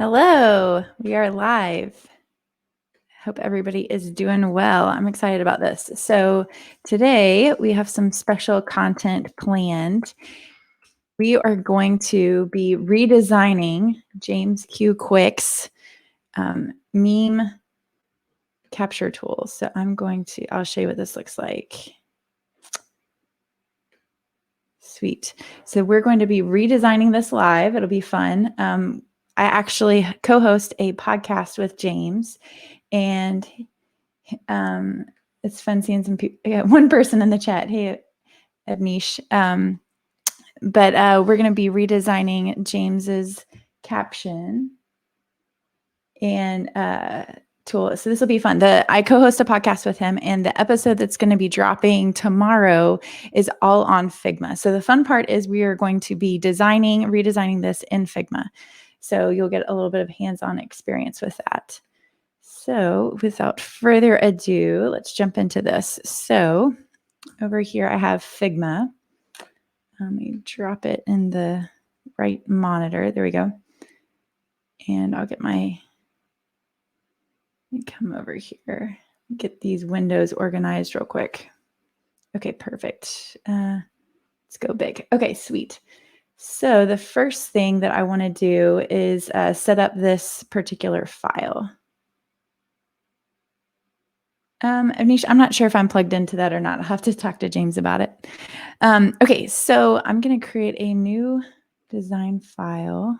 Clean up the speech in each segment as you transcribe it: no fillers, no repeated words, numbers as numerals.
Hello, we are live. Hope everybody is doing well. I'm excited about this. So today we have some special content planned. We are going to be redesigning James Q. Quick's meme capture tool. So I'll show you what this looks like. Sweet. So we're going to be redesigning this live. It'll be fun. I actually co-host a podcast with James, and it's fun seeing some people. Yeah, one person in the chat. Hey, Avnish. But we're going to be redesigning James's caption and tool. So this will be fun. I co-host a podcast with him, and the episode that's going to be dropping tomorrow is all on Figma. So the fun part is we are going to be redesigning this in Figma. So you'll get a little bit of hands-on experience with that. So without further ado, let's jump into this. So over here, I have Figma. Let me drop it in the right monitor. There we go. And I'll let me come over here, get these windows organized real quick. Okay, perfect. Let's go big. Okay, sweet. So the first thing that I want to do is set up this particular file. Avnish, I'm not sure if I'm plugged into that or not. I'll have to talk to James about it. Okay, so I'm going to create a new design file.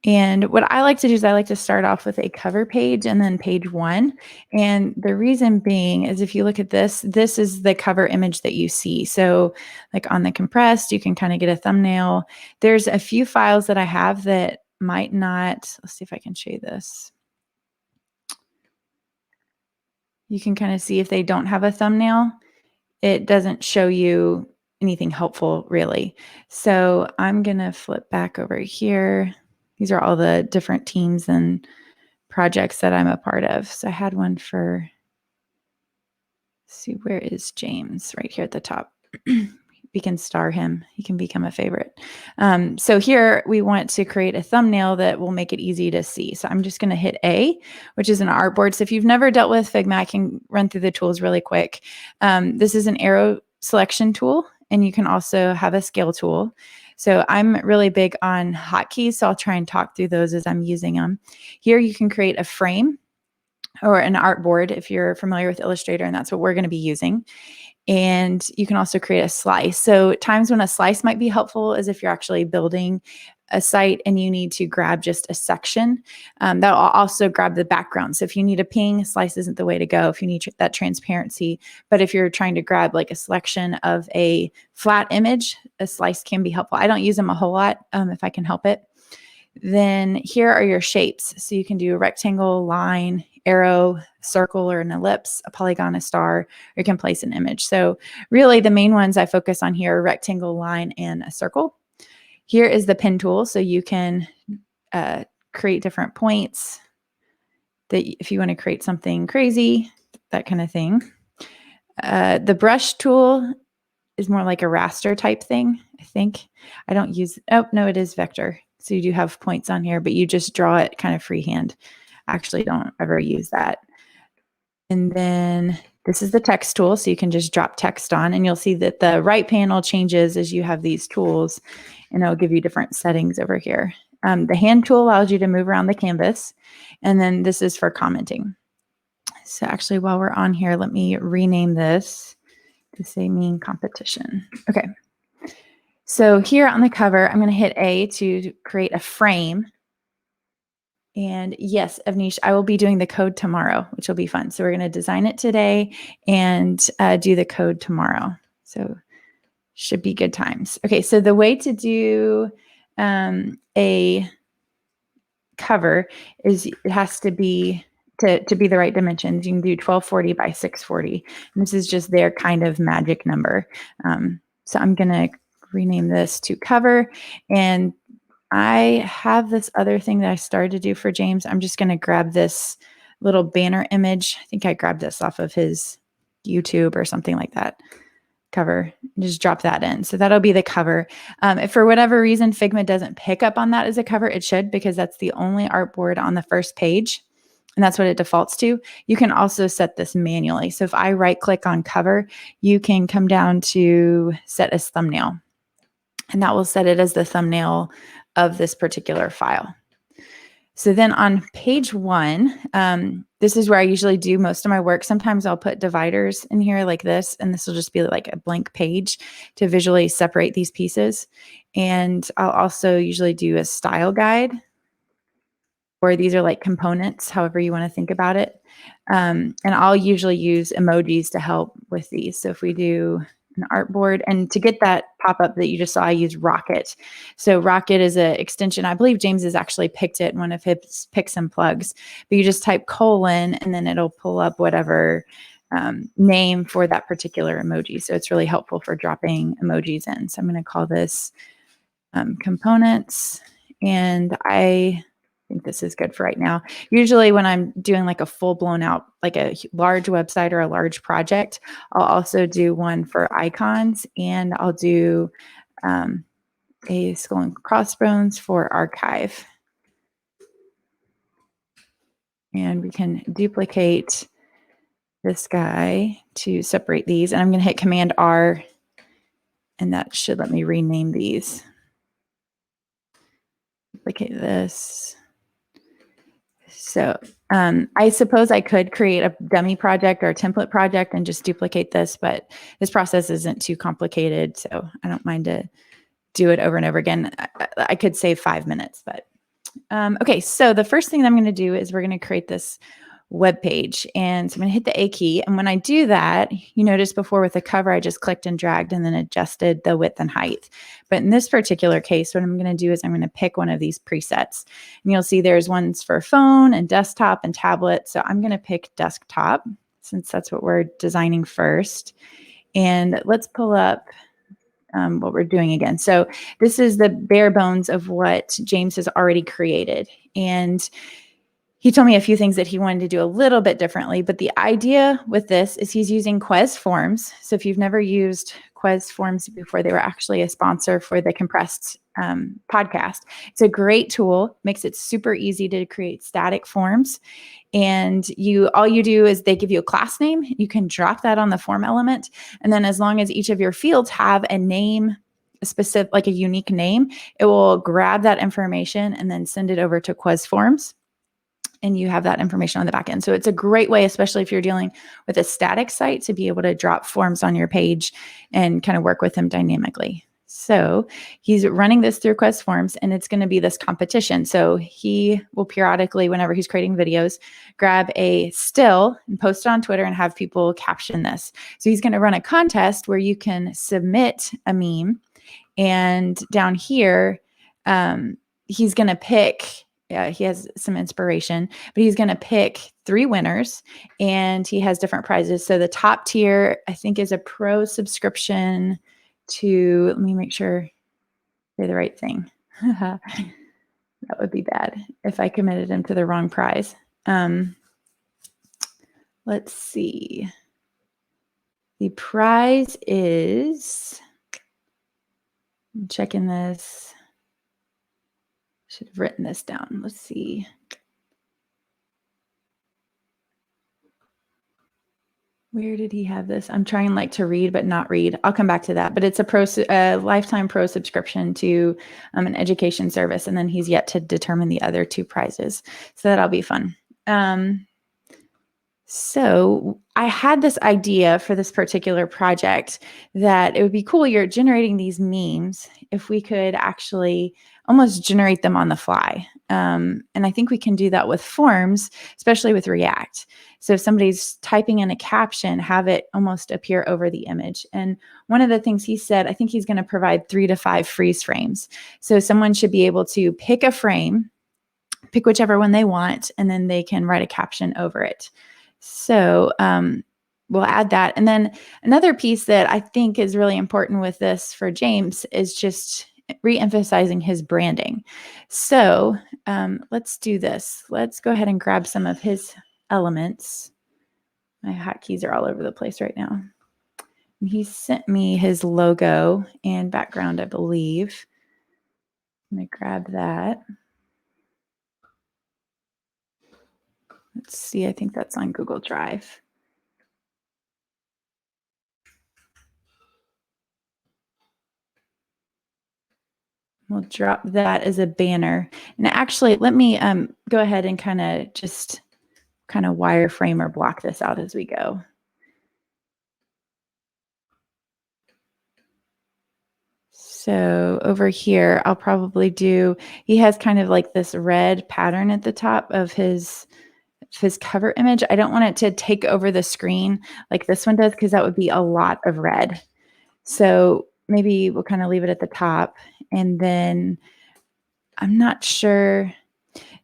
And what I like to do is I like to start off with a cover page and then page one. And the reason being is if you look at this is the cover image that you see. So like on the compressed, you can kind of get a thumbnail. There's a few files that I have that might not, let's see if I can show you this. You can kind of see if they don't have a thumbnail, it doesn't show you anything helpful really. So I'm going to flip back over here. These are all the different teams and projects that I'm a part of. So I had one for, let's see, where is James? Right here at the top. We can star him. He can become a favorite. So here we want to create a thumbnail that will make it easy to see. So I'm just going to hit A, which is an artboard. So if you've never dealt with Figma, I can run through the tools really quick. This is an arrow selection tool, and you can also have a scale tool. So I'm really big on hotkeys, so I'll try and talk through those as I'm using them. Here you can create a frame or an artboard if you're familiar with Illustrator, and that's what we're going to be using. And you can also create a slice. So times when a slice might be helpful is if you're actually building a site and you need to grab just a section. That will also grab the background. So if you need a ping, slice isn't the way to go if you need that transparency. But if you're trying to grab like a selection of a flat image, a slice can be helpful. I don't use them a whole lot if I can help it. Then here are your shapes. So you can do a rectangle, line, arrow, circle, or an ellipse, a polygon, a star, or you can place an image. So really the main ones I focus on here are rectangle, line, and a circle. Here is the pen tool. So you can create different points that if you want to create something crazy, that kind of thing. The brush tool is more like a raster type thing, I think. I don't use, oh, no, it is vector. So you do have points on here, but you just draw it kind of freehand. I actually don't ever use that. And then this is the text tool. So you can just drop text on, and you'll see that the right panel changes as you have these tools, and it'll give you different settings over here. The hand tool allows you to move around the canvas. And then this is for commenting. So actually, while we're on here, let me rename this to say meme competition. Okay. So here on the cover, I'm going to hit A to create a frame. And yes, Avnish, I will be doing the code tomorrow, which will be fun. So we're going to design it today and do the code tomorrow. So should be good times. Okay, so the way to do a cover is it has to be to be the right dimensions. You can do 1240 by 640. And this is just their kind of magic number. So I'm going to rename this to cover. And I have this other thing that I started to do for James. I'm just going to grab this little banner image. I think I grabbed this off of his YouTube or something like that. cover, just drop that in. So that'll be the cover. If for whatever reason Figma doesn't pick up on that as a cover, it should, because that's the only artboard on the first page. And that's what it defaults to. You can also set this manually. So if I right click on cover, you can come down to set as thumbnail. And that will set it as the thumbnail of this particular file. So then on page 1, this is where I usually do most of my work. Sometimes I'll put dividers in here like this, and this will just be like a blank page to visually separate these pieces. And I'll also usually do a style guide, or these are like components, however you want to think about it. And I'll usually use emojis to help with these. So if we do an artboard, and to get that pop-up that you just saw, I use Rocket. So Rocket is an extension. I believe James has actually picked it in one of his picks and plugs. But you just type colon, and then it'll pull up whatever name for that particular emoji. So it's really helpful for dropping emojis in. So I'm going to call this components, and I think this is good for right now. Usually when I'm doing like a full blown out, like a large website or a large project, I'll also do one for icons, and I'll do a skull and crossbones for archive. And we can duplicate this guy to separate these. And I'm going to hit Command R, and that should let me rename these. Duplicate this. So I suppose I could create a dummy project or a template project and just duplicate this, but this process isn't too complicated, so I don't mind to do it over and over again. I could save 5 minutes, but okay. So the first thing that I'm going to do is we're going to create this web page, and so I'm going to hit the A key. And when I do that, you notice before with the cover, I just clicked and dragged and then adjusted the width and height. But in this particular case, what I'm going to do is I'm going to pick one of these presets, and you'll see there's ones for phone and desktop and tablet. So I'm going to pick desktop, since that's what we're designing first. And let's pull up what we're doing again. So this is the bare bones of what James has already created. And he told me a few things that he wanted to do a little bit differently, but the idea with this is he's using Quez Forms. So if you've never used Quez Forms before, they were actually a sponsor for the Compressed podcast. It's a great tool, makes it super easy to create static forms. And all you do is they give you a class name. You can drop that on the form element. And then as long as each of your fields have a name, a specific, like a unique name, it will grab that information and then send it over to Quez Forms. And you have that information on the back end. So it's a great way, especially if you're dealing with a static site, to be able to drop forms on your page and kind of work with them dynamically. So he's running this through Quest Forms, and it's going to be this competition. So he will periodically, whenever he's creating videos, grab a still and post it on Twitter and have people caption this. So he's going to run a contest where you can submit a meme. And down here, he's going to pick... he has some inspiration, but he's going to pick 3 winners, and he has different prizes. So the top tier, I think, is a pro subscription to, let me make sure I say the right thing. That would be bad if I committed him to the wrong prize. Let's see. The prize is, I'm checking this. Should have written this down. Let's see. Where did he have this? I'm trying to read, but not read. I'll come back to that. But it's a lifetime pro subscription to an education service. And then he's yet to determine the other 2 prizes. So that'll be fun. So I had this idea for this particular project that it would be cool. You're generating these memes if we could actually almost generate them on the fly. And I think we can do that with forms, especially with React. So if somebody's typing in a caption, have it almost appear over the image. And one of the things he said, I think he's going to provide 3 to 5 freeze frames. So someone should be able to pick a frame, pick whichever one they want, and then they can write a caption over it. So we'll add that. And then another piece that I think is really important with this for James is just re-emphasizing his branding. So let's do this. Let's go ahead and grab some of his elements. My hotkeys are all over the place right now. He sent me his logo and background, I believe. I'm going to grab that. Let's see, I think that's on Google Drive. We'll drop that as a banner. And actually, let me go ahead and kind of wireframe or block this out as we go. So over here, I'll probably he has kind of like this red pattern at the top of his cover image. I don't want it to take over the screen like this one does, because that would be a lot of red. So maybe we'll kind of leave it at the top. And then I'm not sure.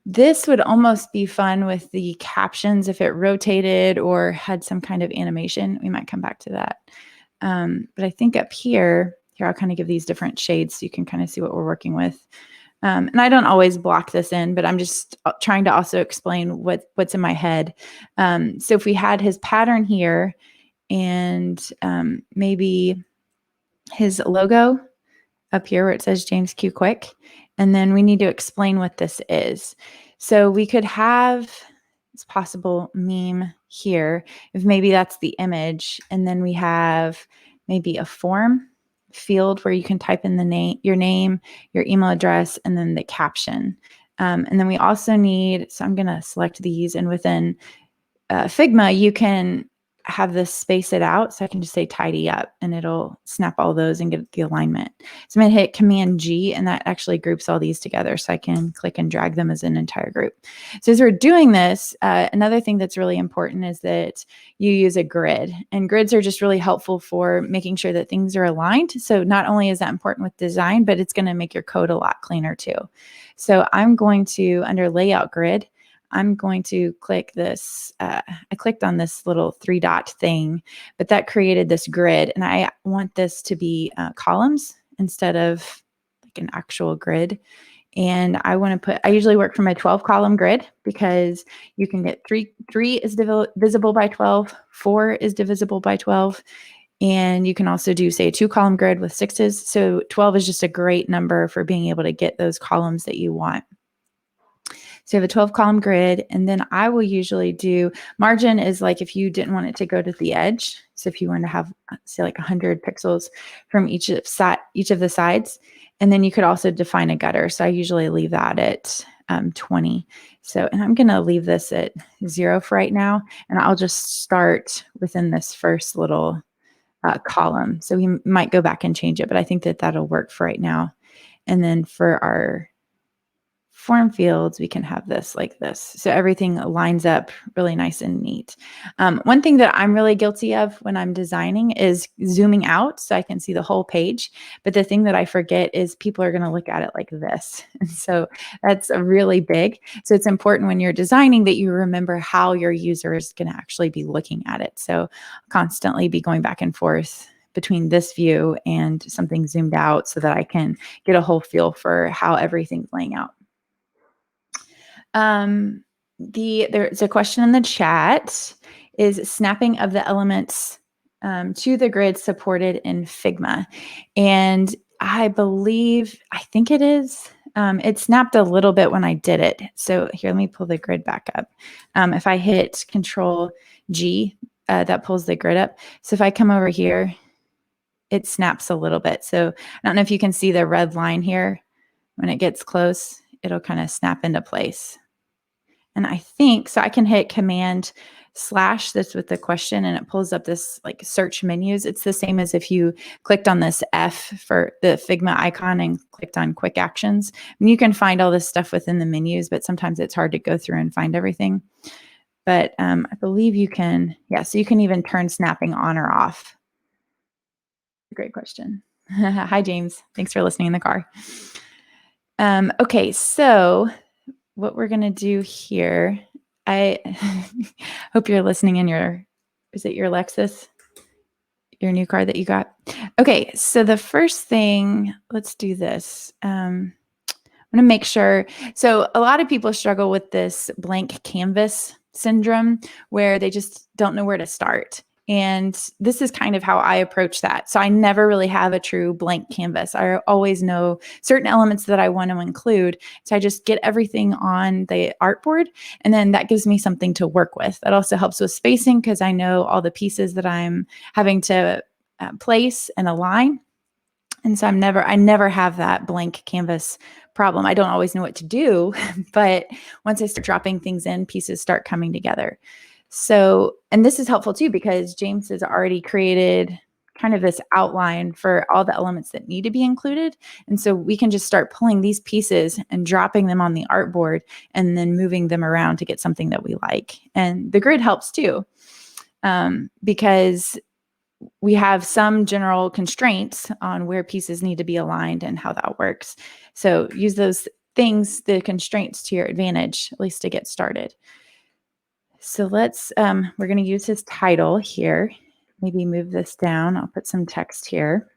This would almost be fun with the captions if it rotated or had some kind of animation. We might come back to that. But I think up here, I'll kind of give these different shades so you can kind of see what we're working with. And I don't always block this in, but I'm just trying to also explain what's in my head. So if we had his pattern here and maybe his logo up here where it says James Q Quick, and then we need to explain what this is. So we could have this possible meme here, if maybe that's the image, and then we have maybe a form field where you can type in your name, your email address, and then the caption. And then we also need, so I'm going to select these, and within Figma, you can have this space it out. So I can just say tidy up and it'll snap all those and get the alignment. So I'm going to hit Command G, and that actually groups all these together. So I can click and drag them as an entire group. So as we're doing this, another thing that's really important is that you use a grid, and grids are just really helpful for making sure that things are aligned. So not only is that important with design, but it's going to make your code a lot cleaner too. So I'm going to, under Layout Grid, I'm going to click this. I clicked on this little 3-dot thing, but that created this grid, and I want this to be columns instead of like an actual grid. And I want to I usually work from a 12-column grid, because you can get three is divisible by 12, 4 is divisible by 12. And you can also do, say, a 2-column grid with 6s. So 12 is just a great number for being able to get those columns that you want. So you have a 12-column grid, and then I will usually do margin is like if you didn't want it to go to the edge. So if you want to have, say, like 100 pixels from each of the sides, and then you could also define a gutter. So I usually leave that at 20. So, and I'm going to leave this at 0 for right now, and I'll just start within this first little column. So we might go back and change it, but I think that that'll work for right now. And then for our form fields, we can have this like this. So everything lines up really nice and neat. One thing that I'm really guilty of when I'm designing is zooming out so I can see the whole page. But the thing that I forget is people are going to look at it like this. And so that's really big. So it's important when you're designing that you remember how your user is going to actually be looking at it. So constantly be going back and forth between this view and something zoomed out so that I can get a whole feel for how everything's laying out. There's a question in the chat. Is snapping of the elements to the grid supported in Figma? And I think it is. It snapped a little bit when I did it. So here, let me pull the grid back up. If I hit Control G, that pulls the grid up. So if I come over here, it snaps a little bit. So I don't know if you can see the red line here. When it gets close, it'll kind of snap into place. And I think, so I can hit Command / this with the question, and it pulls up this like search menus. It's the same as if you clicked on this F for the Figma icon and clicked on quick actions. I mean, you can find all this stuff within the menus, but sometimes it's hard to go through and find everything. But I believe you can, so you can even turn snapping on or off. Great question. Hi, James. Thanks for listening in the car. Okay, so what we're going to do here, I hope you're listening in is it your Lexus? Your new car that you got? Okay, so the first thing, let's do this. I'm going to make sure. So a lot of people struggle with this blank canvas syndrome where they just don't know where to start. And this is kind of how I approach that. So I never really have a true blank canvas. I always know certain elements that I want to include. So I just get everything on the artboard, and then that gives me something to work with. That also helps with spacing because I know all the pieces that I'm having to place and align. And so I never have that blank canvas problem. I don't always know what to do, but once I start dropping things in, pieces start coming together. So, and this is helpful too, because James has already created kind of this outline for all the elements that need to be included. And so we can just start pulling these pieces and dropping them on the artboard and then moving them around to get something that we like. And the grid helps too, because we have some general constraints on where pieces need to be aligned and how that works. So use those things, the constraints, to your advantage, at least to get started. So we're going to use his title here. Maybe move this down. I'll put some text here.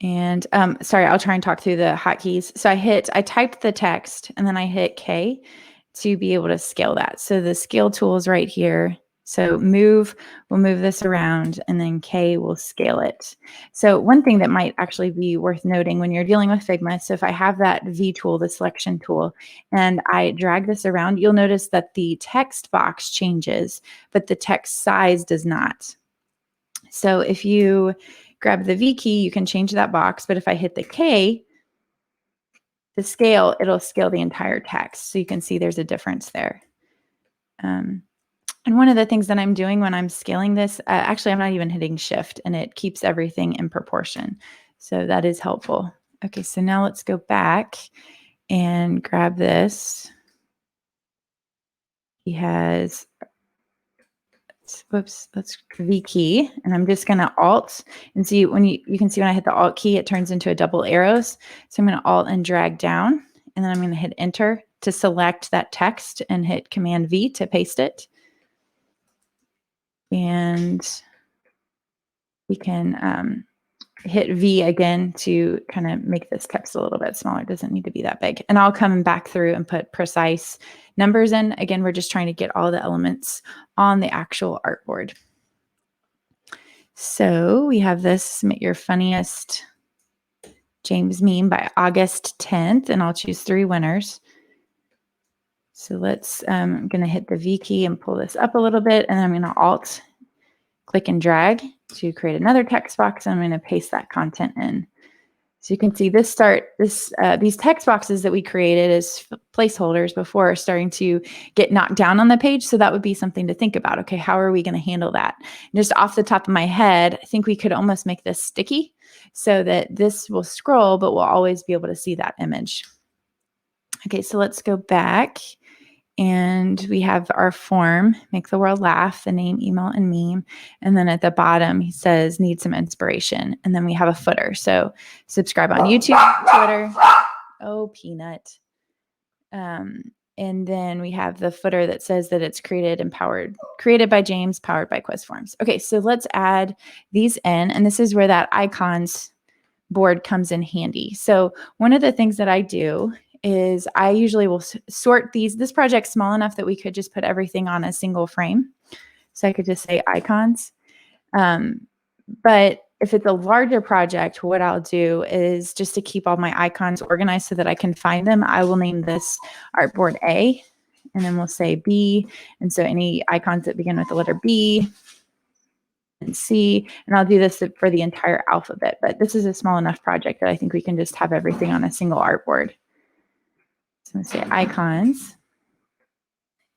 And sorry, I'll try and talk through the hotkeys. So I typed the text and then I hit K to be able to scale that. So the scale tool is right here. So we'll move this around, and then K will scale it. So one thing that might actually be worth noting when you're dealing with Figma, so if I have that V tool, the selection tool, and I drag this around, you'll notice that the text box changes, but the text size does not. So if you grab the V key, you can change that box, but if I hit the K to scale, it'll scale the entire text. So you can see there's a difference there. And one of the things that I'm doing when I'm scaling this, actually, I'm not even hitting shift, and it keeps everything in proportion. So that is helpful. Okay, so now let's go back and grab this. He has, whoops, that's V key, and I'm just going to Alt, and see when you can see when I hit the Alt key, it turns into a double arrows. So I'm going to Alt and drag down, and then I'm going to hit Enter to select that text and hit Command V to paste it. And we can hit V again to kind of make this text a little bit smaller. It doesn't need to be that big. And I'll come back through and put precise numbers in. Again, we're just trying to get all the elements on the actual artboard. So we have this, submit your funniest James meme by August 10th, and I'll choose 3 winners. So I'm going to hit the V key and pull this up a little bit, and then I'm going to Alt, click and drag to create another text box, and I'm going to paste that content in. So you can see these text boxes that we created as placeholders before are starting to get knocked down on the page. So that would be something to think about. Okay, how are we going to handle that? And just off the top of my head, I think we could almost make this sticky so that this will scroll, but we'll always be able to see that image. Okay, so let's go back. And we have our form, make the world laugh, the name, email, and meme. And then at the bottom, he says, need some inspiration. And then we have a footer. So subscribe on YouTube, Twitter. Oh, Peanut. And then we have the footer that says that it's created by James, powered by Quest Forms. Okay, so let's add these in. And this is where that icons board comes in handy. So one of the things that I do is I usually will sort these. This project's small enough that we could just put everything on a single frame. So I could just say icons. But if it's a larger project, what I'll do is, just to keep all my icons organized so that I can find them, I will name this artboard A, and then we'll say B. And so any icons that begin with the letter B and C, and I'll do this for the entire alphabet. But this is a small enough project that I think we can just have everything on a single artboard. So I'm going to say icons.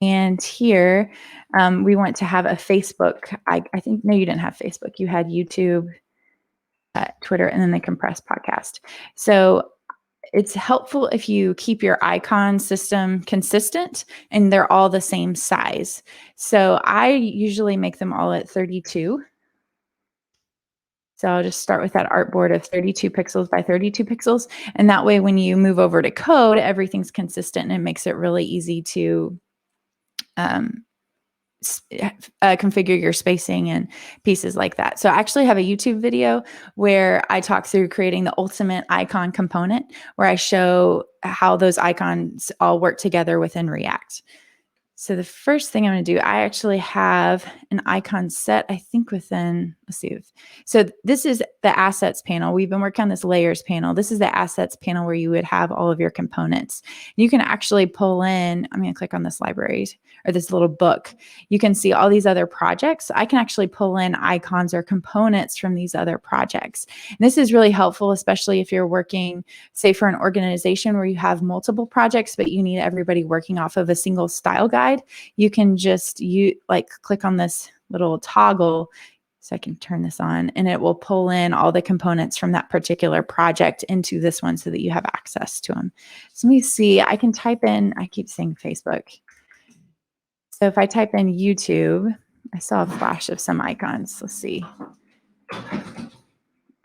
And here we want to have a Facebook. I think, no, you didn't have Facebook. You had YouTube, Twitter, and then the compressed podcast. So it's helpful if you keep your icon system consistent and they're all the same size. So I usually make them all at 32. So I'll just start with that artboard of 32 pixels by 32 pixels. And that way, when you move over to code, everything's consistent and it makes it really easy to configure your spacing and pieces like that. So I actually have a YouTube video where I talk through creating the ultimate icon component, where I show how those icons all work together within React. So the first thing I'm going to do, I actually have an icon set, I think within, let's see. So this is the assets panel. We've been working on this layers panel. This is the assets panel where you would have all of your components. You can actually pull in, I'm going to click on this library or this little book. You can see all these other projects. I can actually pull in icons or components from these other projects. And this is really helpful, especially if you're working, say, for an organization where you have multiple projects, but you need everybody working off of a single style guide. You can just click on this little toggle, so I can turn this on, and it will pull in all the components from that particular project into this one so that you have access to them. So let me see, I can type in, I keep saying Facebook. So if I type in YouTube, I saw a flash of some icons. Let's see.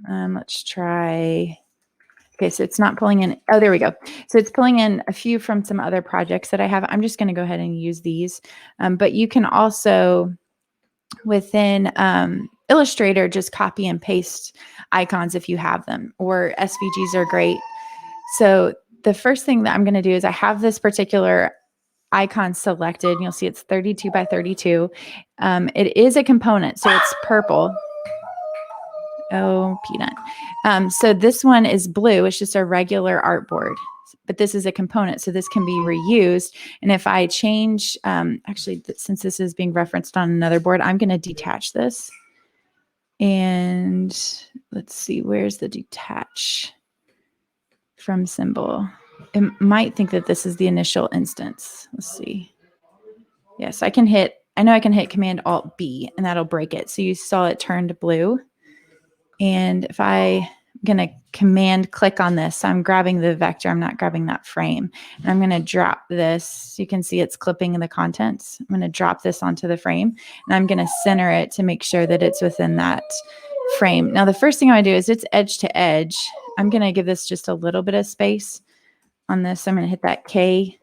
Let's try. Okay, so it's not pulling in. Oh, there we go. So it's pulling in a few from some other projects that I have. I'm just going to go ahead and use these. But you can also, within Illustrator, just copy and paste icons if you have them, or SVGs are great. So the first thing that I'm going to do is I have this particular icon selected. You'll see it's 32 by 32. It is a component, so it's purple. Oh, peanut. So this one is blue. It's just a regular artboard, but this is a component, so this can be reused. And if I change, actually, since this is being referenced on another board, I'm going to detach this. And let's see, where's the detach from symbol? It might think that this is the initial instance. Let's see. Yes, I know I can hit Command Alt B, and that'll break it. So you saw it turned blue. And if I'm going to command click on this, so I'm grabbing the vector, I'm not grabbing that frame. And I'm going to drop this. You can see it's clipping the contents. I'm going to drop this onto the frame, and I'm going to center it to make sure that it's within that frame. Now, the first thing I want to do is it's edge to edge. I'm going to give this just a little bit of space on this. I'm going to hit that K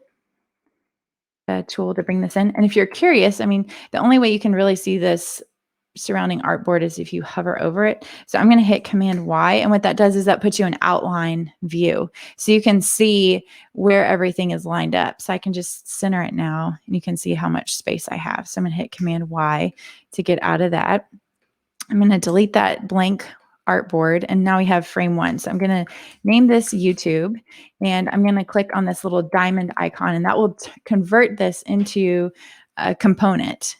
tool to bring this in. And if you're curious, I mean, the only way you can really see this surrounding artboard is if you hover over it. So I'm going to hit Command Y, and what that does is that puts you in outline view, so you can see where everything is lined up. So I can just center it now, and you can see how much space I have. So I'm going to hit Command Y to get out of that. I'm going to delete that blank artboard, and now we have frame 1. So I'm going to name this YouTube, and I'm going to click on this little diamond icon, and that will convert this into a component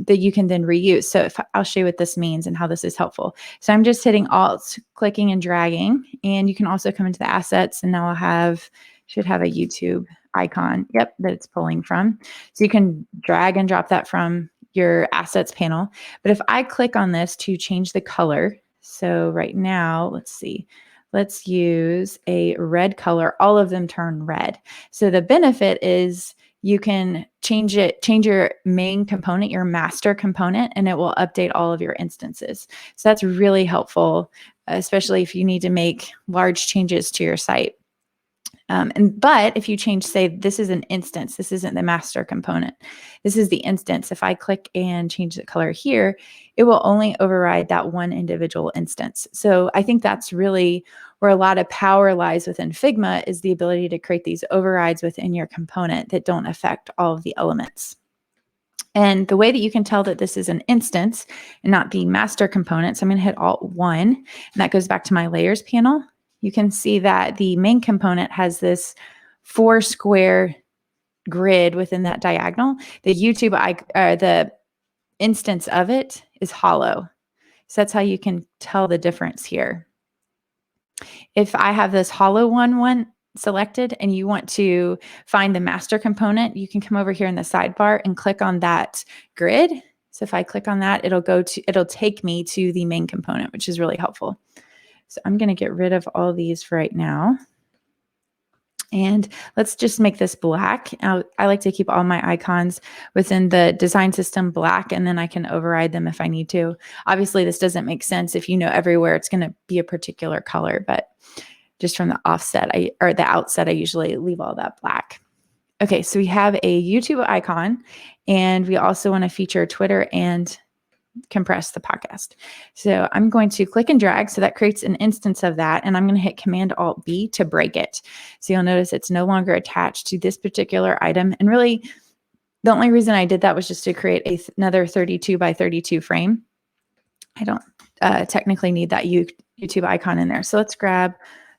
that you can then reuse. So I'll show you what this means and how this is helpful. So I'm just hitting Alt, clicking and dragging, and you can also come into the assets, and now I'll should have a YouTube icon. Yep, that it's pulling from. So you can drag and drop that from your assets panel. But if I click on this to change the color, so right now, let's see, let's use a red color. All of them turn red. So the benefit is you can change your main component, your master component, and it will update all of your instances. So that's really helpful, especially if you need to make large changes to your site. But if you change, say, this is an instance, this isn't the master component, this is the instance. If I click and change the color here, it will only override that one individual instance. So I think that's really where a lot of power lies within Figma, is the ability to create these overrides within your component that don't affect all of the elements. And the way that you can tell that this is an instance and not the master component, so I'm going to hit Alt-1, and that goes back to my layers panel. You can see that the main component has this 4 square grid within that diagonal. The the instance of it is hollow. So that's how you can tell the difference here. If I have this hollow one selected and you want to find the master component, you can come over here in the sidebar and click on that grid. So if I click on that, it'll take me to the main component, which is really helpful. So I'm going to get rid of all these for right now. And let's just make this black. I like to keep all my icons within the design system black, and then I can override them if I need to. Obviously, this doesn't make sense if you know everywhere it's going to be a particular color, but just from the outset, I usually leave all that black. Okay, so we have a YouTube icon, and we also want to feature Twitter and compress the podcast. So I'm going to click and drag. So that creates an instance of that. And I'm going to hit Command Alt B to break it. So you'll notice it's no longer attached to this particular item. And really, the only reason I did that was just to create another 32 by 32 frame. I don't technically need that YouTube icon in there. So let's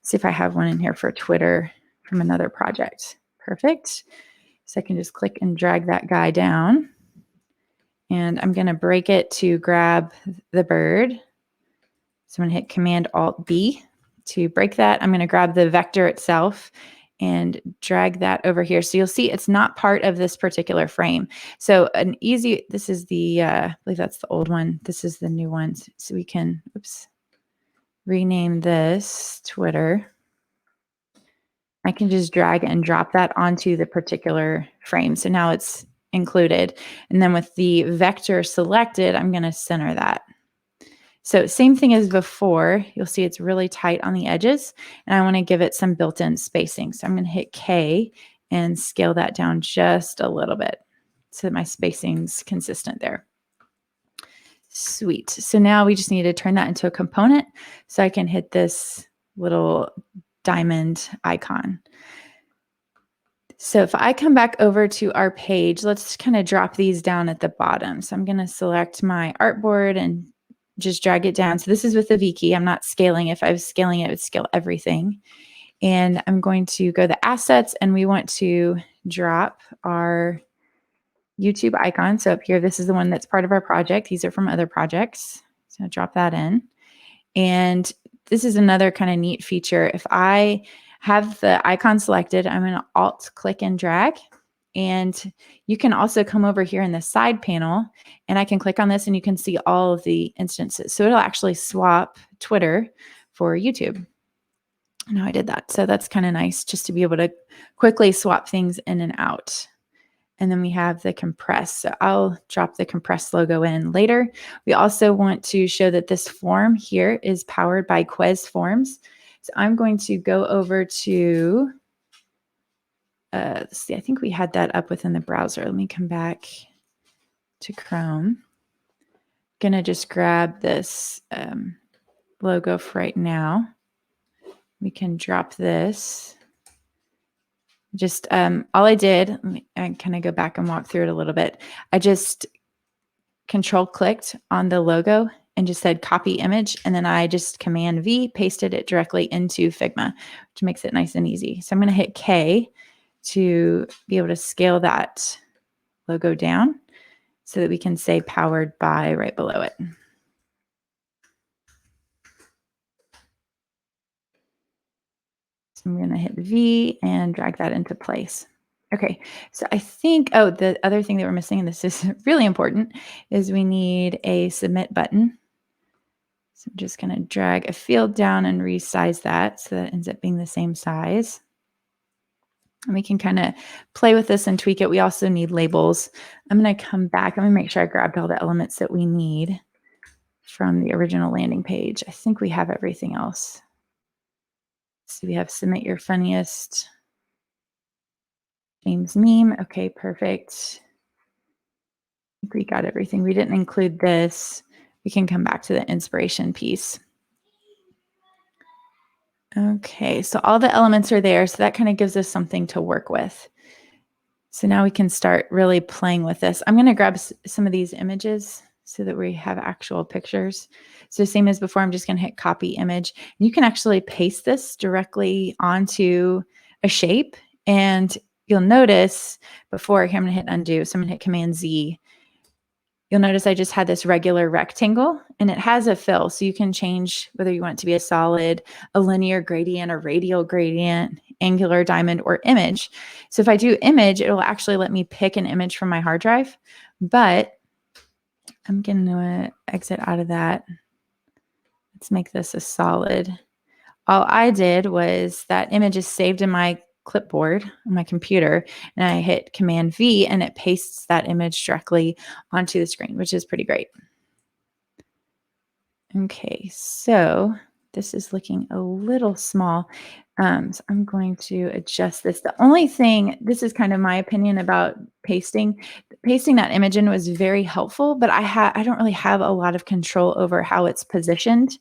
see if I have one in here for Twitter from another project. Perfect. So I can just click and drag that guy down. And I'm going to break it to grab the bird. So I'm going to hit Command Alt B to break that. I'm going to grab the vector itself and drag that over here. So you'll see it's not part of this particular frame. So this is I believe that's the old one. This is the new one. So we can, rename this Twitter. I can just drag and drop that onto the particular frame. So now it's included. And then with the vector selected, I'm going to center that. So same thing as before, you'll see it's really tight on the edges, and I want to give it some built-in spacing. So I'm going to hit K and scale that down just a little bit so that my spacing's consistent there. Sweet. So now we just need to turn that into a component. So I can hit this little diamond icon. So if I come back over to our page, let's kind of drop these down at the bottom. So I'm going to select my artboard and just drag it down. So this is with the V key. I'm not scaling. If I was scaling it, it would scale everything. And I'm going to go to assets, and we want to drop our YouTube icon. So up here, this is the one that's part of our project. These are from other projects. So I'll drop that in. And this is another kind of neat feature. If I have the icon selected, I'm going to Alt click and drag. And you can also come over here in the side panel, and I can click on this and you can see all of the instances. So it'll actually swap Twitter for YouTube. And how I did that. So that's kind of nice just to be able to quickly swap things in and out. And then we have the compress. So I'll drop the compress logo in later. We also want to show that this form here is powered by Quez Forms. So I'm going to go over to, let's see, I think we had that up within the browser. Let me come back to Chrome. Gonna just grab this logo for right now. We can drop this. Just all I did, I kind of go back and walk through it a little bit. I just control clicked on the logo and just said copy image. And then I just Command V, pasted it directly into Figma, which makes it nice and easy. So I'm going to hit K to be able to scale that logo down so that we can say powered by right below it. So I'm going to hit V and drag that into place. Okay, so I think, the other thing that we're missing, and this is really important, is we need a submit button. So I'm just going to drag a field down and resize that so that it ends up being the same size. And we can kind of play with this and tweak it. We also need labels. I'm going to come back. I'm going to make sure I grabbed all the elements that we need from the original landing page. I think we have everything else. So we have submit your funniest James meme. Okay, perfect. I think we got everything. We didn't include this. We can come back to the inspiration piece. Okay, so all the elements are there. So that kind of gives us something to work with. So now we can start really playing with this. I'm going to grab some of these images so that we have actual pictures. So same as before, I'm just going to hit copy image. You can actually paste this directly onto a shape. And you'll notice before, here I'm going to hit undo. So I'm going to hit Command Z. You'll notice I just had this regular rectangle, and it has a fill. So you can change whether you want it to be a solid, a linear gradient, a radial gradient, angular, diamond, or image. So if I do image, it will actually let me pick an image from my hard drive, but I'm going to exit out of that. Let's make this a solid. All I did was that image is saved in my clipboard on my computer, and I hit Command V and it pastes that image directly onto the screen, which is pretty great. Okay, so this is looking a little small. So I'm going to adjust this. The only thing, this is kind of my opinion about pasting. Pasting that image in was very helpful, but I don't really have a lot of control over how it's positioned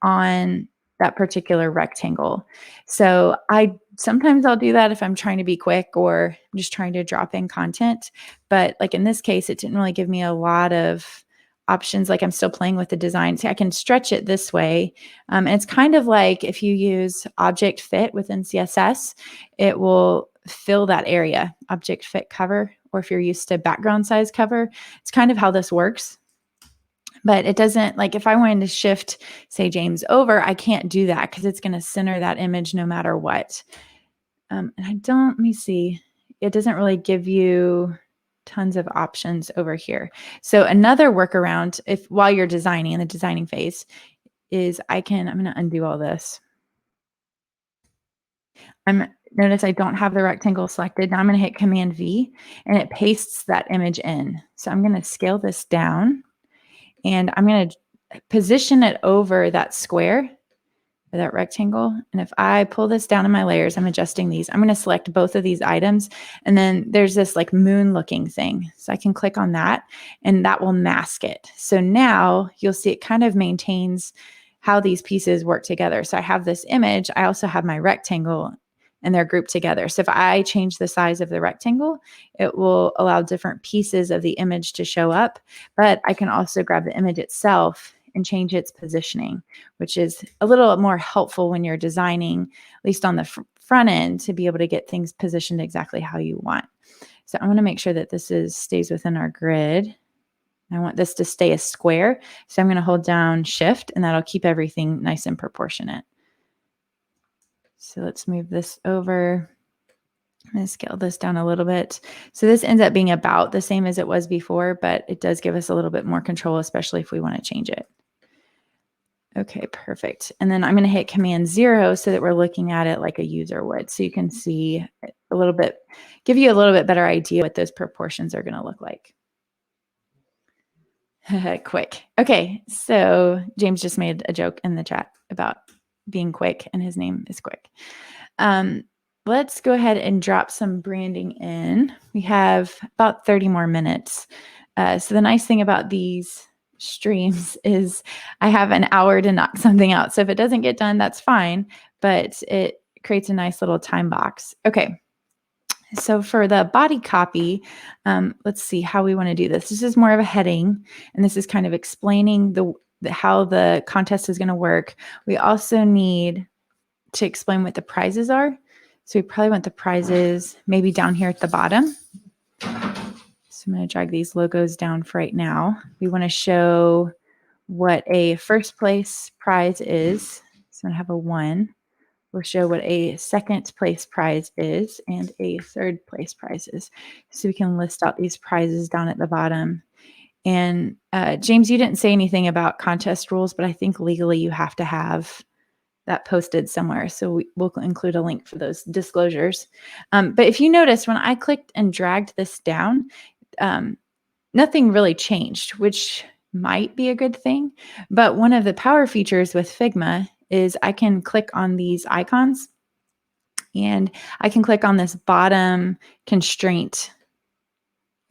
on that particular rectangle. So I sometimes I'll do that if I'm trying to be quick or I'm just trying to drop in content. But like in this case, it didn't really give me a lot of options. Like I'm still playing with the design. So I can stretch it this way. And it's kind of like if you use object fit within CSS, it will fill that area, object fit cover, or if you're used to background size cover, it's kind of how this works. But it doesn't, like if I wanted to shift, say, James over, I can't do that because it's going to center that image no matter what. And let me see, it doesn't really give you tons of options over here. So another workaround, if while you're designing in the designing phase, is I'm going to undo all this. Notice I don't have the rectangle selected. Now I'm going to hit Command V and it pastes that image in. So I'm going to scale this down and I'm going to position it over that square or that rectangle. And if I pull this down in my layers, I'm adjusting these. I'm going to select both of these items. And then there's this like moon looking thing. So I can click on that and that will mask it. So now you'll see it kind of maintains how these pieces work together. So I have this image. I also have my rectangle and they're grouped together. So if I change the size of the rectangle, it will allow different pieces of the image to show up. But I can also grab the image itself and change its positioning, which is a little more helpful when you're designing, at least on the front end, to be able to get things positioned exactly how you want. So I want to make sure that this stays within our grid. I want this to stay a square. So I'm going to hold down Shift and that'll keep everything nice and proportionate. So let's move this over. I'm going to scale this down a little bit. So this ends up being about the same as it was before, but it does give us a little bit more control, especially if we want to change it. Okay, perfect. And then I'm going to hit Command 0 so that we're looking at it like a user would. So you can see a little bit, give you a little bit better idea what those proportions are going to look like. Quick. Okay, so James just made a joke in the chat about being quick and his name is Quick. Let's go ahead and drop some branding in. We have about 30 more minutes. So the nice thing about these streams is I have an hour to knock something out. So if it doesn't get done, that's fine, but it creates a nice little time box. Okay. So for the body copy, let's see how we want to do this. This is more of a heading, and this is kind of explaining how the contest is going to work. We also need to explain what the prizes are. So we probably want the prizes maybe down here at the bottom. So I'm going to drag these logos down for right now. We want to show what a first place prize is. So I'm going to have a 1. We'll show what a second place prize is and a third place prize is. So we can list out these prizes down at the bottom. And James, you didn't say anything about contest rules, but I think legally you have to have that posted somewhere. So we'll include a link for those disclosures. But if you notice, when I clicked and dragged this down, nothing really changed, which might be a good thing. But one of the power features with Figma is I can click on these icons and I can click on this bottom constraint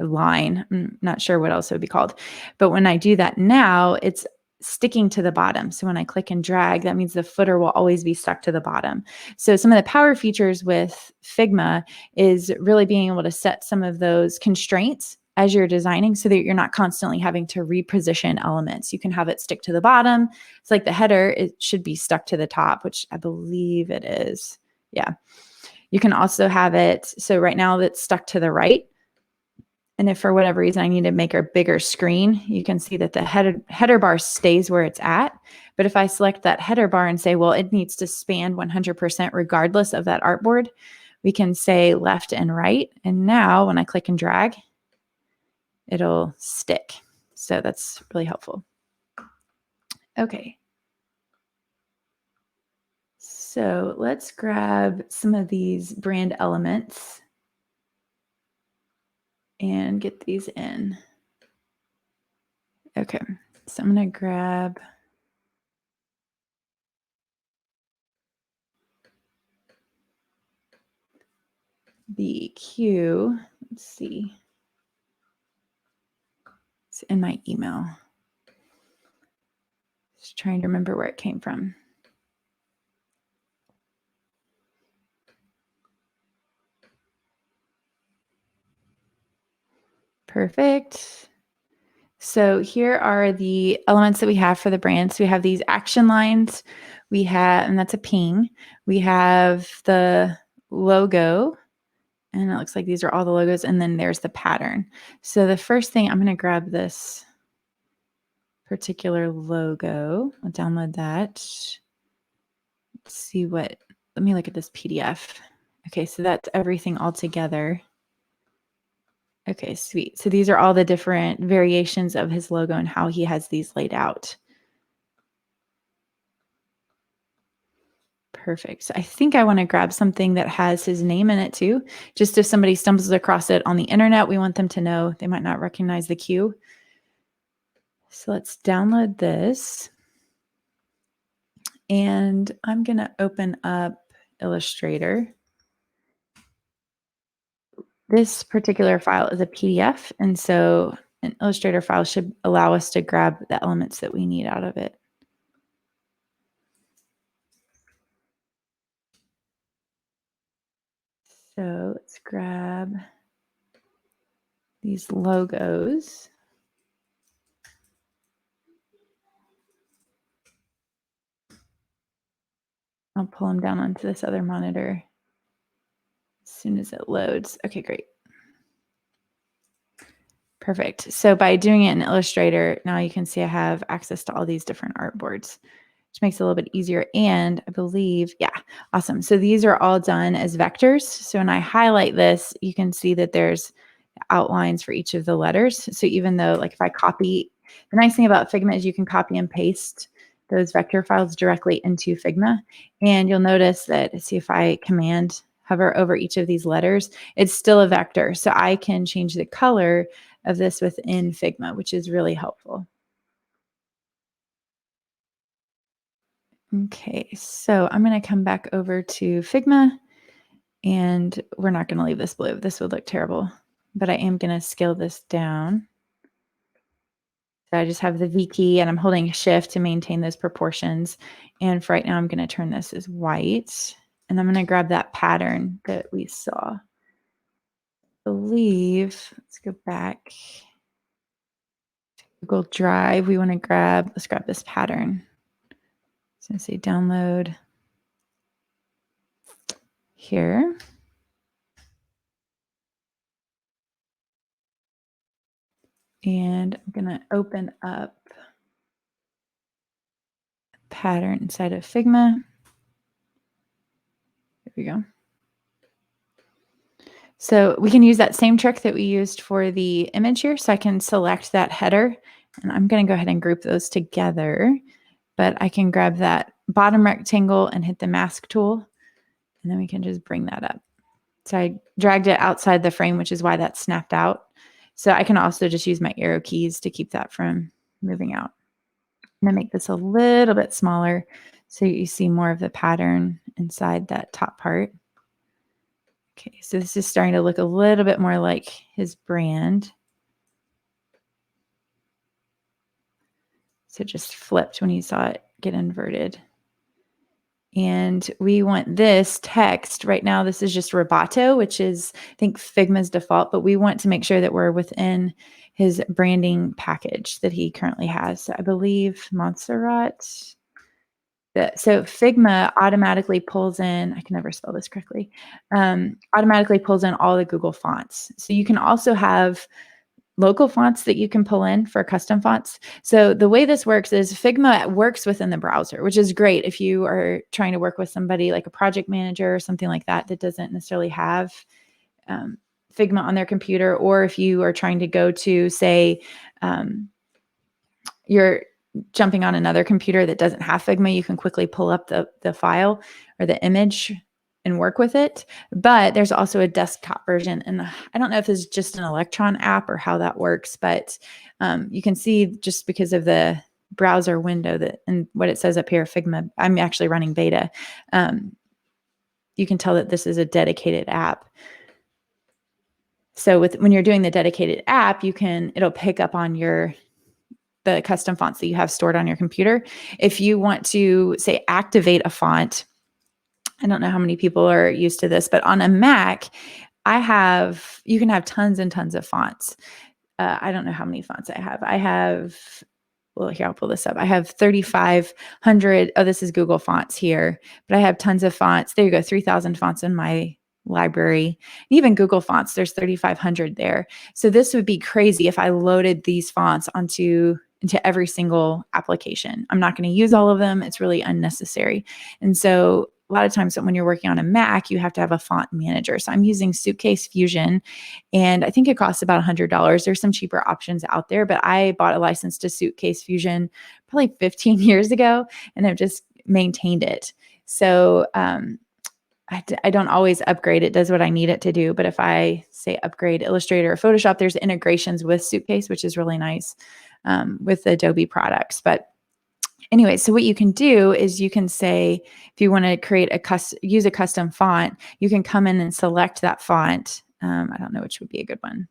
line. I'm not sure what else it would be called. But when I do that now, it's sticking to the bottom. So when I click and drag, that means the footer will always be stuck to the bottom. So some of the power features with Figma is really being able to set some of those constraints as you're designing so that you're not constantly having to reposition elements. You can have it stick to the bottom. It's like the header, it should be stuck to the top, which I believe it is. Yeah. You can also have it, so right now it's stuck to the right. And if for whatever reason I need to make a bigger screen, you can see that the header bar stays where it's at. But if I select that header bar and say, well, it needs to span 100% regardless of that artboard, we can say left and right. And now when I click and drag, it'll stick. So that's really helpful. Okay. So let's grab some of these brand elements and get these in. Okay, so I'm going to grab the Q, let's see. It's in my email. Just trying to remember where it came from. Perfect. So here are the elements that we have for the brand. So we have these action lines. We have, and that's a ping. We have the logo, and it looks like these are all the logos. And then there's the pattern. So the first thing, I'm going to grab this particular logo. I'll download that. Let's see what, let me look at this PDF. Okay, so that's everything all together. Okay, sweet. So these are all the different variations of his logo and how he has these laid out. Perfect. So I think I want to grab something that has his name in it too. Just if somebody stumbles across it on the internet, we want them to know they might not recognize the Q. So let's download this. And I'm going to open up Illustrator. This particular file is a PDF, and so an Illustrator file should allow us to grab the elements that we need out of it. So let's grab these logos. I'll pull them down onto this other monitor as soon as it loads. Okay, great. Perfect. So by doing it in Illustrator, now you can see I have access to all these different artboards, which makes it a little bit easier. And I believe, yeah, awesome. So these are all done as vectors. So when I highlight this, you can see that there's outlines for each of the letters. So even though, like, if I copy, the nice thing about Figma is you can copy and paste those vector files directly into Figma. And you'll notice that, see if I command hover over each of these letters, it's still a vector. So I can change the color of this within Figma, which is really helpful. Okay, so I'm going to come back over to Figma, and we're not going to leave this blue. This would look terrible, but I am going to scale this down. So I just have the V key and I'm holding shift to maintain those proportions. And for right now, I'm going to turn this as white, and I'm going to grab that pattern that we saw. I believe, let's go back to Google Drive. We want to grab, let's grab this pattern. So say download here. And I'm going to open up pattern inside of Figma. There we go. So we can use that same trick that we used for the image here. So I can select that header, and I'm going to go ahead and group those together. But I can grab that bottom rectangle and hit the mask tool, and then we can just bring that up. So I dragged it outside the frame, which is why that snapped out. So I can also just use my arrow keys to keep that from moving out. I'm going to make this a little bit smaller so you see more of the pattern inside that top part. Okay, so this is starting to look a little bit more like his brand. So just flipped when you saw it get inverted. And we want this text right now. This is just Roboto, which is, I think, Figma's default, but we want to make sure that we're within his branding package that he currently has. So I believe Montserrat. So Figma automatically pulls in, I can never spell this correctly, automatically pulls in all the Google fonts. So you can also have local fonts that you can pull in for custom fonts. So the way this works is Figma works within the browser, which is great if you are trying to work with somebody like a project manager or something like that that doesn't necessarily have Figma on their computer, or if you are trying to go to, say, you're jumping on another computer that doesn't have Figma, you can quickly pull up the file or the image and work with it. But there's also a desktop version. And I don't know if it's just an Electron app or how that works, but you can see just because of the browser window that and what it says up here, Figma, I'm actually running beta. You can tell that this is a dedicated app. So when you're doing the dedicated app, it'll pick up on the custom fonts that you have stored on your computer. If you want to, say, activate a font, I don't know how many people are used to this, but on a Mac, you can have tons and tons of fonts. I don't know how many fonts I have. Well, here, I'll pull this up. I have 3,500. Oh, this is Google Fonts here, but I have tons of fonts. There you go, 3,000 fonts in my library. Even Google Fonts, there's 3,500 there. So this would be crazy if I loaded these fonts into every single application. I'm not going to use all of them. It's really unnecessary. And so a lot of times when you're working on a Mac, you have to have a font manager. So I'm using Suitcase Fusion, and I think it costs about $100. There's some cheaper options out there, but I bought a license to Suitcase Fusion probably 15 years ago, and I've just maintained it. So I don't always upgrade. It does what I need it to do. But if I say upgrade Illustrator or Photoshop, there's integrations with Suitcase, which is really nice with the Adobe products. But anyway, so what you can do is you can say, if you want to use a custom font, you can come in and select that font. I don't know which would be a good one.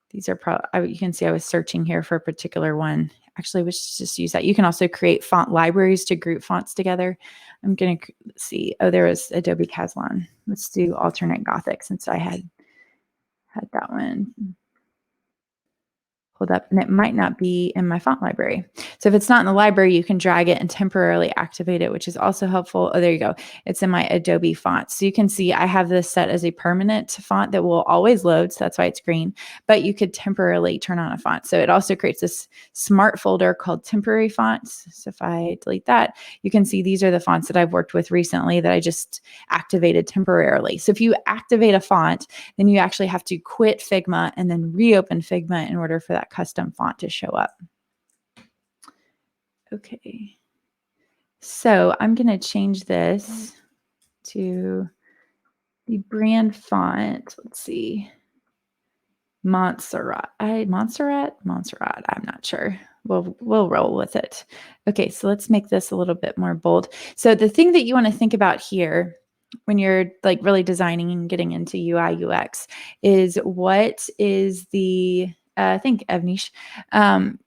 These are you can see I was searching here for a particular one. Actually, let's just use that. You can also create font libraries to group fonts together. I'm going to see. Oh, there was Adobe Caslon. Let's do alternate Gothic since I had that one pulled up, and it might not be in my font library. So if it's not in the library, you can drag it and temporarily activate it, which is also helpful. Oh, there you go. It's in my Adobe fonts. So you can see I have this set as a permanent font that will always load. So that's why it's green, but you could temporarily turn on a font. So it also creates this smart folder called temporary fonts. So if I delete that, you can see these are the fonts that I've worked with recently that I just activated temporarily. So if you activate a font, then you actually have to quit Figma and then reopen Figma in order for that custom font to show up. Okay. So I'm going to change this to the brand font. Let's see. Montserrat. Montserrat? I'm not sure. We'll roll with it. Okay, so let's make this a little bit more bold. So the thing that you want to think about here when you're like really designing and getting into UI UX is what is I think Evnish,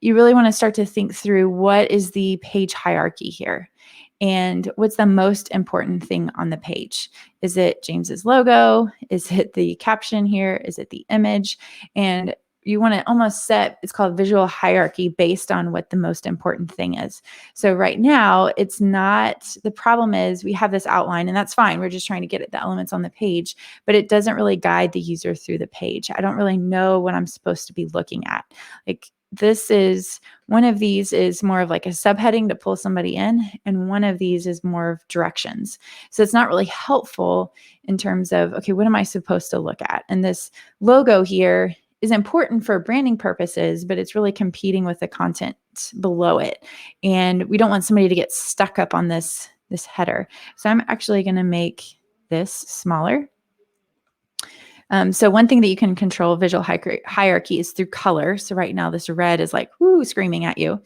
you really want to start to think through what is the page hierarchy here and what's the most important thing on the page. Is it James's logo? Is it the caption here? Is it the image? And you want to almost it's called visual hierarchy based on what the most important thing is. So right now it's not, the problem is we have this outline and that's fine. We're just trying to get at the elements on the page, but it doesn't really guide the user through the page. I don't really know what I'm supposed to be looking at. Like one of these is more of like a subheading to pull somebody in, and one of these is more of directions. So it's not really helpful in terms of, okay, what am I supposed to look at? And this logo here is important for branding purposes, but it's really competing with the content below it. And we don't want somebody to get stuck up on this header. So I'm actually going to make this smaller. So one thing that you can control visual hierarchy is through color. So right now this red is like, whoo, screaming at you.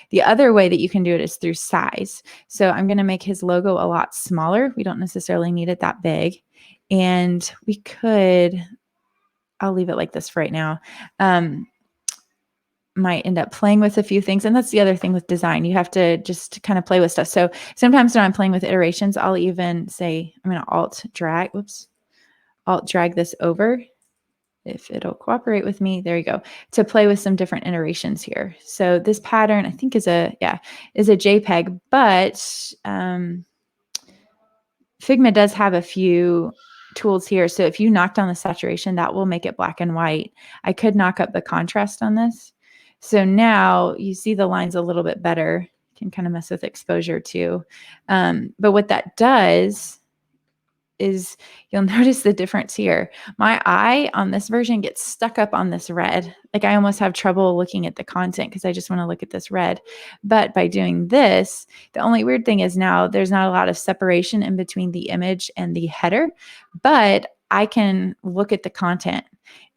The other way that you can do it is through size. So I'm going to make his logo a lot smaller. We don't necessarily need it that big. And I'll leave it like this for right now. Might end up playing with a few things. And that's the other thing with design. You have to just kind of play with stuff. So sometimes when I'm playing with iterations, I'll even say, I'm going to alt drag this over if it'll cooperate with me. There you go, to play with some different iterations here. So this pattern I think is a JPEG, but Figma does have a few tools here. So if you knock down the saturation, that will make it black and white. I could knock up the contrast on this. So now you see the lines a little bit better. You can kind of mess with exposure too. But what that does is you'll notice the difference here. My eye on this version gets stuck up on this red. Like I almost have trouble looking at the content because I just want to look at this red. But by doing this, the only weird thing is now there's not a lot of separation in between the image and the header, but I can look at the content.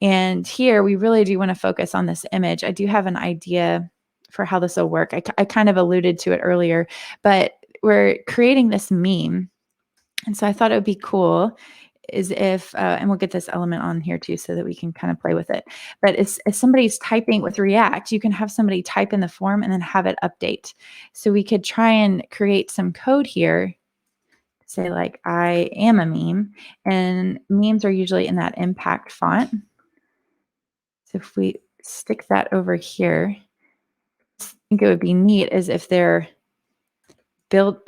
And here we really do want to focus on this image. I do have an idea for how this will work. I kind of alluded to it earlier, but we're creating this meme. And so I thought it would be cool is if, and we'll get this element on here too so that we can kind of play with it. But if somebody's typing with React, you can have somebody type in the form and then have it update. So we could try and create some code here. Say like, I am a meme, and memes are usually in that impact font. So if we stick that over here, I think it would be neat as if they're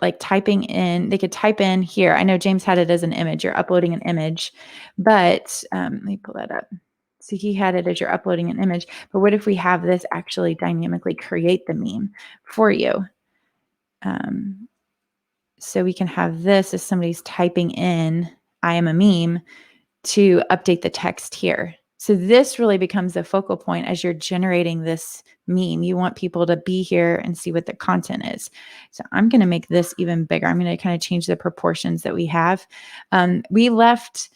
like typing in, they could type in here. I know James had it as an image. You're uploading an image, but let me pull that up. So he had it as you're uploading an image, but what if we have this actually dynamically create the meme for you? So we can have this as somebody's typing in, I am a meme, to update the text here. So this really becomes the focal point as you're generating this meme. You want people to be here and see what the content is. So I'm going to make this even bigger. I'm going to kind of change the proportions that we have. We left,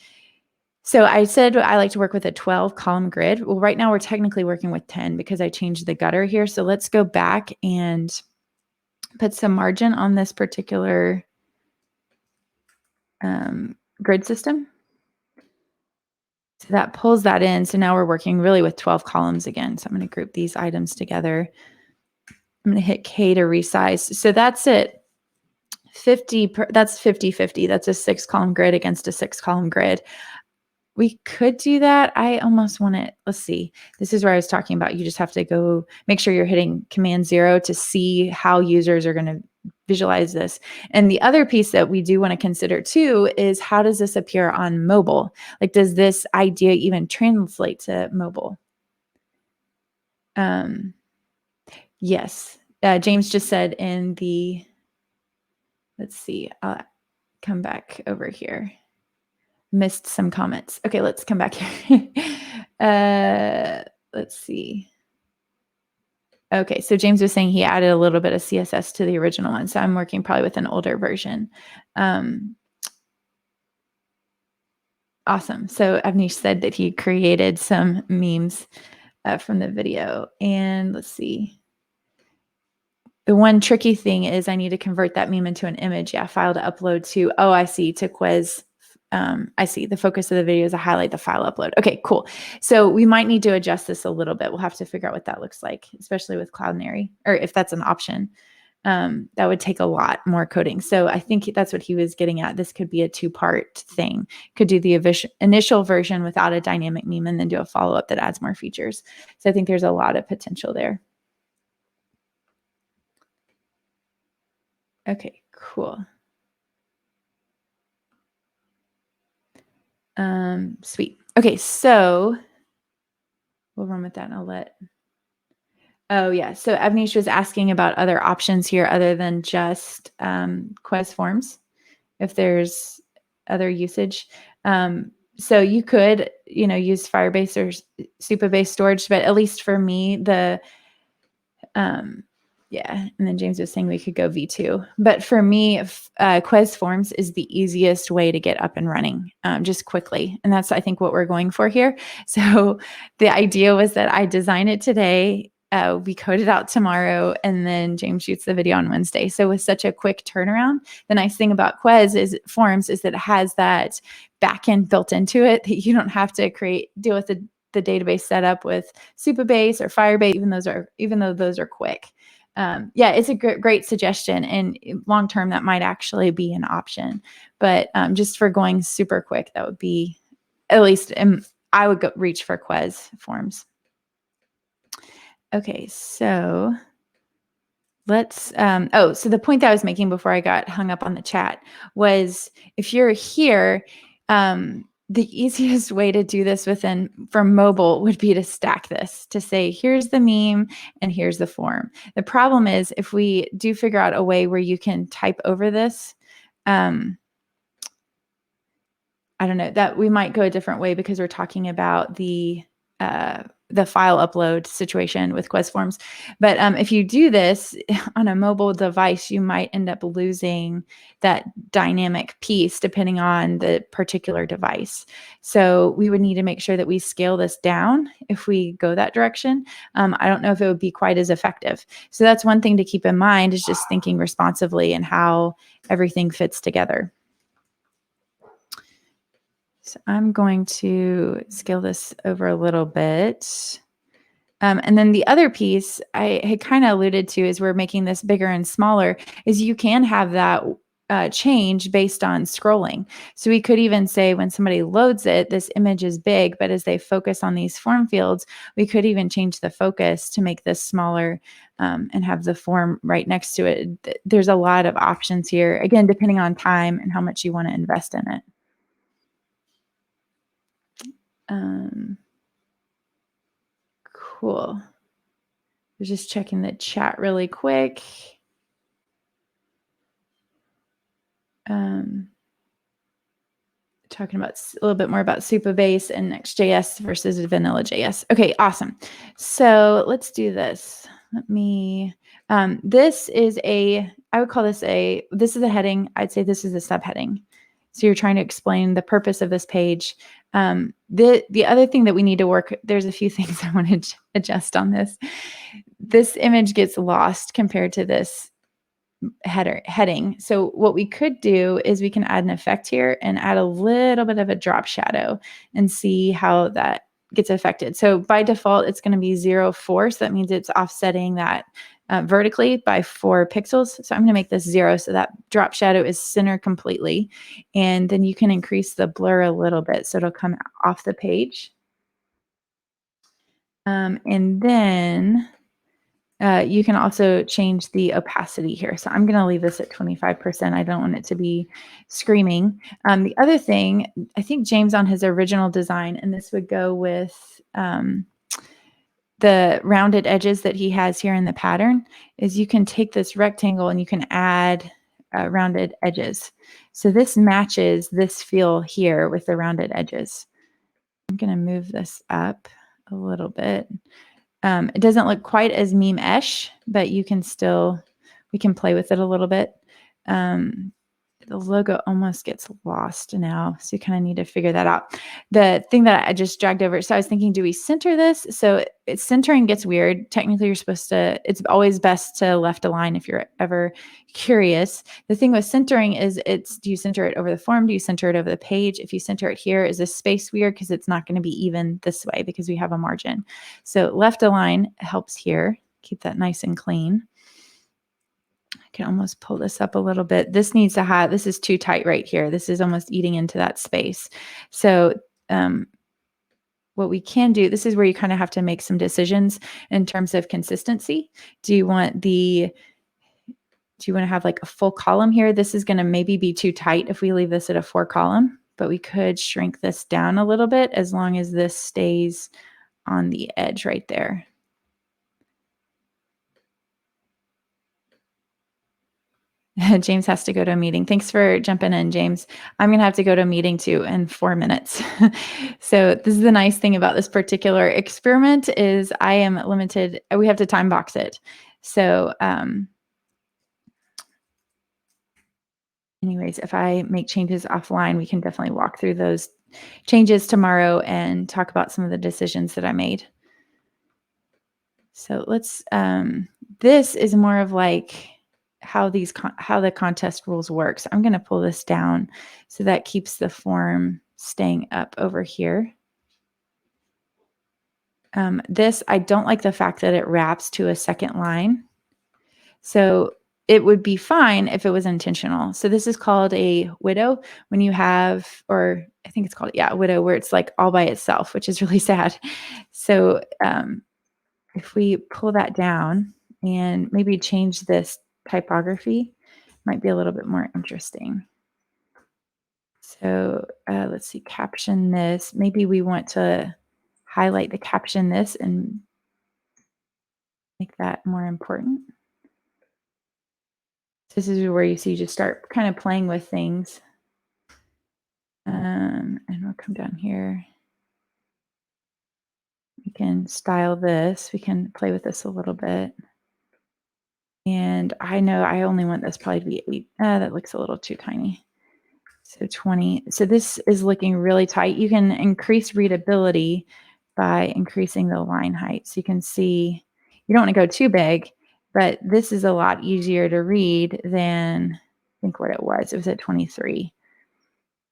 so I said I like to work with a 12 column grid. Well, right now we're technically working with 10 because I changed the gutter here. So let's go back and put some margin on this particular grid system. So that pulls that in. So now we're working really with 12 columns again. So I'm going to group these items together. I'm going to hit K to resize. So that's it. That's 50-50. That's a 6 column grid against a 6 column grid. We could do that. I almost want it. Let's see. This is where I was talking about. You just have to go make sure you're hitting Command 0 to see how users are going to visualize this. And the other piece that we do want to consider too is how does this appear on mobile? Like, does this idea even translate to mobile? Yes. James just said in the, let's see, I'll come back over here. Missed some comments. Okay, let's come back here. Let's see. Okay, so James was saying he added a little bit of CSS to the original one. So I'm working probably with an older version. Awesome. So Avnish said that he created some memes from the video. And let's see. The one tricky thing is I need to convert that meme into an image. Yeah, file to upload to, oh, I see, to Quiz. I see. The focus of the video is to highlight the file upload. Okay, cool. So we might need to adjust this a little bit. We'll have to figure out what that looks like, especially with Cloudinary, or if that's an option. That would take a lot more coding. So I think that's what he was getting at. This could be a 2-part thing. Could do the initial version without a dynamic meme and then do a follow-up that adds more features. So I think there's a lot of potential there. Okay, cool. Sweet. Okay, so we'll run with that and I'll let. Oh yeah, so Avnish was asking about other options here other than just Quest forms, if there's other usage. So you could, use Firebase or Supabase storage, but at least for me, yeah, and then James was saying we could go V2. But for me, Quest Forms is the easiest way to get up and running, just quickly. And that's, I think, what we're going for here. So the idea was that I design it today, we code it out tomorrow, and then James shoots the video on Wednesday. So with such a quick turnaround, the nice thing about Forms is that it has that backend built into it that you don't have to deal with the database setup with Supabase or Firebase, even though those are quick. Yeah, it's a great suggestion, and long term that might actually be an option. But just for going super quick, that would be, at least I would reach for Quez forms. Okay, so let's. So the point that I was making before I got hung up on the chat was, if you're here, the easiest way to do this from mobile would be to stack this, to say, here's the meme and here's the form. The problem is, if we do figure out a way where you can type over this, I don't know, that we might go a different way because we're talking about the file upload situation with Quest Forms. But if you do this on a mobile device, you might end up losing that dynamic piece depending on the particular device. So we would need to make sure that we scale this down if we go that direction. I don't know if it would be quite as effective. So that's one thing to keep in mind, is just thinking responsively and how everything fits together. So I'm going to scale this over a little bit. And then the other piece I had kind of alluded to as we're making this bigger and smaller is you can have that change based on scrolling. So we could even say when somebody loads it, this image is big, but as they focus on these form fields, we could even change the focus to make this smaller and have the form right next to it. There's a lot of options here, again, depending on time and how much you want to invest in it. Cool. I was just checking the chat really quick. Talking about a little bit more about Supabase and Next.js versus Vanilla.js. Okay, awesome. So let's do this. Let me, this is I would call this this is a heading. I'd say this is a subheading. So you're trying to explain the purpose of this page. The other thing that we need to work, there's a few things I want to adjust on this. This image gets lost compared to this heading. So what we could do is we can add an effect here and add a little bit of a drop shadow and see how that gets affected. So by default, it's going to be 0.4. So that means it's offsetting that vertically by 4 pixels. So I'm going to make this 0 so that drop shadow is centered completely. And then you can increase the blur a little bit so it'll come off the page. And then you can also change the opacity here. So I'm going to leave this at 25%. I don't want it to be screaming. The other thing, I think James on his original design, and this would go with the rounded edges that he has here in the pattern, is you can take this rectangle and you can add rounded edges. So this matches this feel here with the rounded edges. I'm going to move this up a little bit. It doesn't look quite as meme-esh, but we can play with it a little bit. The logo almost gets lost now, so you kind of need to figure that out. The thing that I just dragged over, so I was thinking, do we center this? So centering gets weird. Technically, it's always best to left align if you're ever curious. The thing with centering is do you center it over the form? Do you center it over the page? If you center it here, is this space weird? Because it's not going to be even this way because we have a margin. So left align helps here. Keep that nice and clean. I can almost pull this up a little bit. This is too tight right here. This is almost eating into that space. So what we can do, this is where you kind of have to make some decisions in terms of consistency. Do you want to have like a full column here? This is going to maybe be too tight if we leave this at a 4 column, but we could shrink this down a little bit as long as this stays on the edge right there. James has to go to a meeting. Thanks for jumping in, James. I'm going to have to go to a meeting too in 4 minutes. So this is the nice thing about this particular experiment is I am limited. We have to time box it. So anyways, if I make changes offline, we can definitely walk through those changes tomorrow and talk about some of the decisions that I made. So this is more of like how the contest rules work. So I'm going to pull this down so that keeps the form staying up over here. I don't like the fact that it wraps to a second line. So it would be fine if it was intentional. So this is called a widow when you have, or I think it's called, a widow, where it's like all by itself, which is really sad. So if we pull that down and maybe change this typography, might be a little bit more interesting. So let's see, caption this. Maybe we want to highlight the caption this and make that more important. This is where you see, just start kind of playing with things. And we'll come down here. We can style this. We can play with this a little bit. And I know I only want this probably to be 8. That looks a little too tiny. So 20. So this is looking really tight. You can increase readability by increasing the line height. So you can see, you don't want to go too big, but this is a lot easier to read than I think what it was. It was at 23.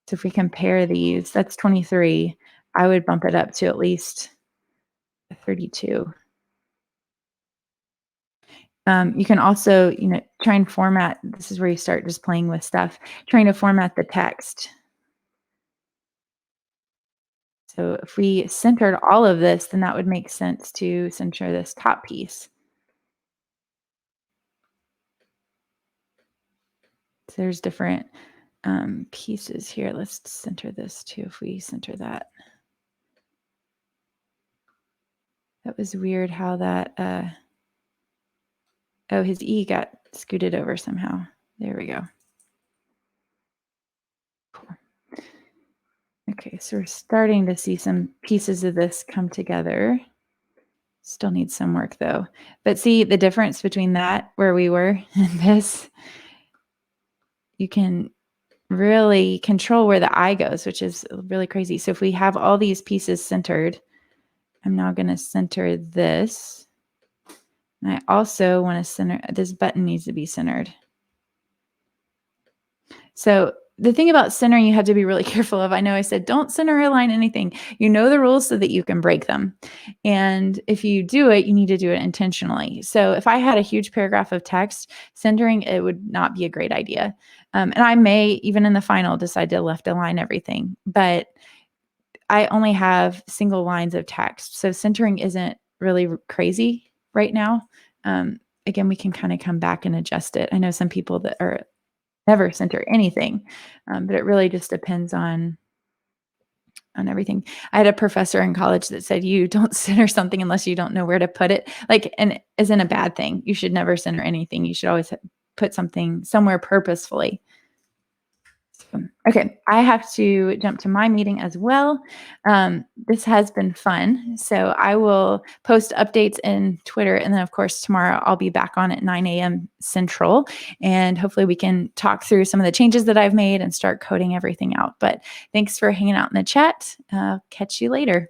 So if we compare these, that's 23. I would bump it up to at least 32. You can also, try and format. This is where you start just playing with stuff, trying to format the text. So if we centered all of this, then that would make sense to center this top piece. So there's different pieces here. Let's center this too. If we center that, that was weird how that, oh, his E got scooted over somehow. There we go. Cool. Okay, so we're starting to see some pieces of this come together. Still needs some work though. But see the difference between that, where we were, and this? You can really control where the eye goes, which is really crazy. So if we have all these pieces centered, I'm now going to center this. And I also want to center, this button needs to be centered. So the thing about centering you have to be really careful of, I know I said, don't center or align anything. You know the rules so that you can break them. And if you do it, you need to do it intentionally. So if I had a huge paragraph of text, centering it would not be a great idea. And I may, even in the final, decide to left align everything. But I only have single lines of text. So centering isn't really crazy right now. Again, we can kind of come back and adjust it. I know some people that are never center anything, but it really just depends on everything. I had a professor in college that said, you don't center something unless you don't know where to put it. Like, and isn't a bad thing. You should never center anything. You should always put something somewhere purposefully. Okay, I have to jump to my meeting as well. This has been fun. So I will post updates in Twitter. And then, of course, tomorrow I'll be back on at 9 a.m. Central. And hopefully we can talk through some of the changes that I've made and start coding everything out. But thanks for hanging out in the chat. Catch you later.